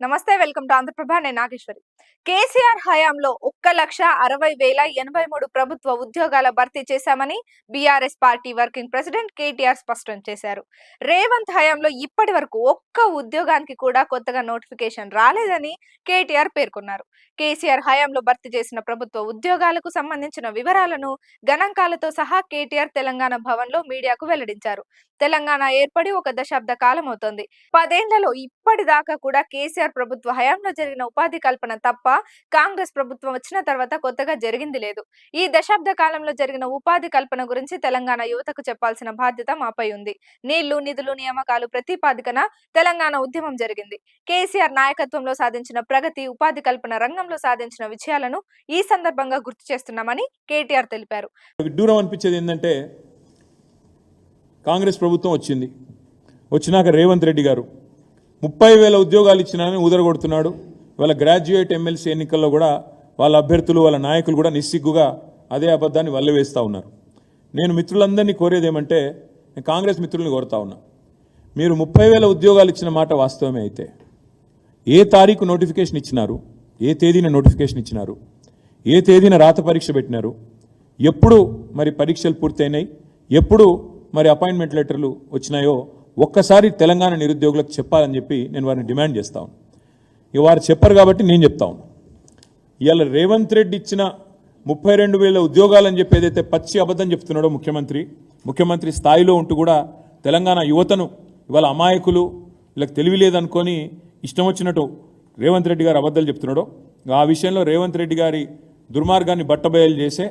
నమస్తే, welcome to Andhraprabha. నేను నాగేశ్వరి. కేసీఆర్ హయాంలో 1,60,83 ప్రభుత్వ ఉద్యోగాల భర్తీ చేశామని BRS party working president KTR స్పష్టం చేశారు. రేవంత్ హయాంలో ఇప్పటి వరకు ఒక్క ఉద్యోగానికి కూడా కొత్తగా నోటిఫికేషన్ రాలేదని కేటీఆర్ పేర్కొన్నారు. కేసీఆర్ హయాంలో భర్తీ చేసిన ప్రభుత్వ ఉద్యోగాలకు సంబంధించిన వివరాలను గణాంకాలతో సహా కేటీఆర్ తెలంగాణ భవన్ లో మీడియాకు వెల్లడించారు. తెలంగాణ ఏర్పడి ఒక దశాబ్ద కాలం అవుతోంది. 10 ఏళ్లలో ఇప్పటిదాకా కూడా కేసీఆర్ ప్రభుత్వ హయాంలో జరిగిన ఉపాధి కల్పన తప్ప కాంగ్రెస్ ప్రభుత్వం వచ్చిన తర్వాత కొత్తగా జరిగింది లేదు. ఈ దశాబ్ద కాలంలో జరిగిన ఉపాధి కల్పన గురించి తెలంగాణ యువతకు చెప్పాల్సిన బాధ్యత మాపై ఉంది. నీళ్లు, నిధులు, నియామకాలు ప్రతిపాదికన తెలంగాణ ఉద్యమం జరిగింది. కేసీఆర్ నాయకత్వంలో సాధించిన ప్రగతి, ఉపాధి కల్పన రంగంలో సాధించిన విజయాలను ఈ సందర్భంగా గుర్తు చేస్తున్నామని కేటీఆర్ తెలిపారు. విడ్డూరం అనిపించేది ఏంటంటే, కాంగ్రెస్ ప్రభుత్వం వచ్చినాక రేవంత్ రెడ్డి గారు 30,000 ఉద్యోగాలు ఇచ్చినారని ఉదరగొడుతున్నాడు. వాళ్ళ గ్రాడ్యుయేట్ ఎమ్మెల్సీ ఎన్నికల్లో కూడా వాళ్ళ అభ్యర్థులు, వాళ్ళ నాయకులు కూడా నిస్సిగ్గుగా అదే అబద్ధాన్ని వల్లవేస్తూ ఉన్నారు. నేను మిత్రులందరినీ కోరేది ఏమంటే, నేను కాంగ్రెస్ మిత్రుల్ని కోరుతా ఉన్నా, మీరు 30,000 ఉద్యోగాలు ఇచ్చిన మాట వాస్తవమే అయితే ఏ తారీఖు నోటిఫికేషన్ ఇచ్చినారు, ఏ తేదీన నోటిఫికేషన్ ఇచ్చినారు, ఏ తేదీన రాత పరీక్ష పెట్టినారు, ఎప్పుడు మరి పరీక్షలు పూర్తయినాయి, ఎప్పుడు మరి అపాయింట్మెంట్ లెటర్లు వచ్చినాయో ఒక్కసారి తెలంగాణ నిరుద్యోగులకు చెప్పాలని చెప్పి నేను వారిని డిమాండ్ చేస్తా ఉన్నాను. ఇక వారు చెప్పరు కాబట్టి నేను చెప్తా ఉన్నాను. ఇవాళ రేవంత్ రెడ్డి ఇచ్చిన 32,000 ఉద్యోగాలని చెప్పి ఏదైతే పచ్చి అబద్ధం చెప్తున్నాడో ముఖ్యమంత్రి స్థాయిలో ఉంటూ కూడా తెలంగాణ యువతను ఇవాళ అమాయకులు, వీళ్ళకి తెలివి లేదనుకొని ఇష్టం వచ్చినట్టు రేవంత్ రెడ్డి గారు అబద్ధాలు చెప్తున్నాడో, ఆ విషయంలో రేవంత్ రెడ్డి గారి దుర్మార్గాన్ని బట్టబయలు చేసే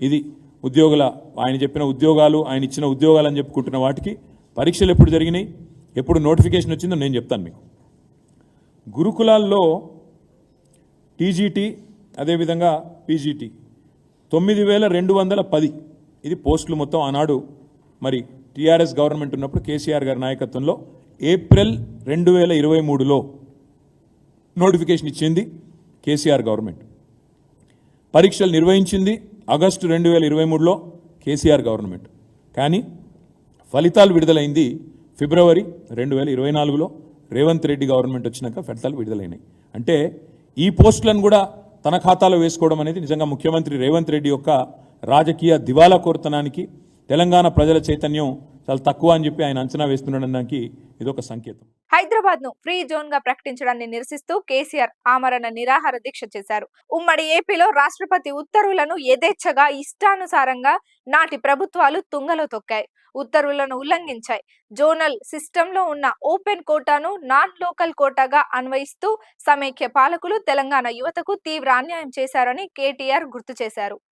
ఇది ఆయన చెప్పిన ఉద్యోగాలు, ఆయన ఇచ్చిన ఉద్యోగాలు అని చెప్పుకుంటున్న వాటికి పరీక్షలు ఎప్పుడు జరిగినాయి, ఎప్పుడు నోటిఫికేషన్ వచ్చిందో నేను చెప్తాను మీకు. గురుకులాల్లో టీజీటీ, అదేవిధంగా పీజీటీ 9,210 ఇది పోస్టులు మొత్తం. ఆనాడు మరి టీఆర్ఎస్ గవర్నమెంట్ ఉన్నప్పుడు కేసీఆర్ గారి నాయకత్వంలో ఏప్రిల్ 2023లో నోటిఫికేషన్ ఇచ్చింది కేసీఆర్ గవర్నమెంట్. పరీక్షలు నిర్వహించింది ఆగస్టు 2023లో కేసీఆర్ గవర్నమెంట్. కానీ ఫలితాలు విడుదలైంది ఫిబ్రవరి 2024లో రేవంత్ రెడ్డి గవర్నమెంట్ వచ్చినాక ఫలితాలు విడుదలైనాయి. అంటే ఈ పోస్టులను కూడా తన ఖాతాలో వేసుకోవడం అనేది నిజంగా ముఖ్యమంత్రి రేవంత్ రెడ్డి యొక్క రాజకీయ దివాలా కోరుతనానికి, తెలంగాణ ప్రజల చైతన్యం చాలా తక్కువ అని చెప్పి ఆయన అంచనా వేస్తున్నాడనడానికి ఇదొక సంకేతం. హైదరాబాద్ ను ఫ్రీ జోన్ గా ప్రకటించడాన్ని నిరసిస్తూ కేసీఆర్ ఆమరణ నిరాహార దీక్ష చేశారు. ఉమ్మడి ఏపీలో రాష్ట్రపతి ఉత్తర్వులను యథేచ్ఛగా ఇష్టానుసారంగా నాటి ప్రభుత్వాలు తుంగలో తొక్కాయి, ఉత్తర్వులను ఉల్లంఘించాయి. జోనల్ సిస్టంలో ఉన్న ఓపెన్ కోటాను నాన్ లోకల్ కోటాగా అన్వయిస్తూ సమైక్య పాలకులు తెలంగాణ యువతకు తీవ్ర అన్యాయం చేశారని కేటీఆర్ గుర్తు చేశారు.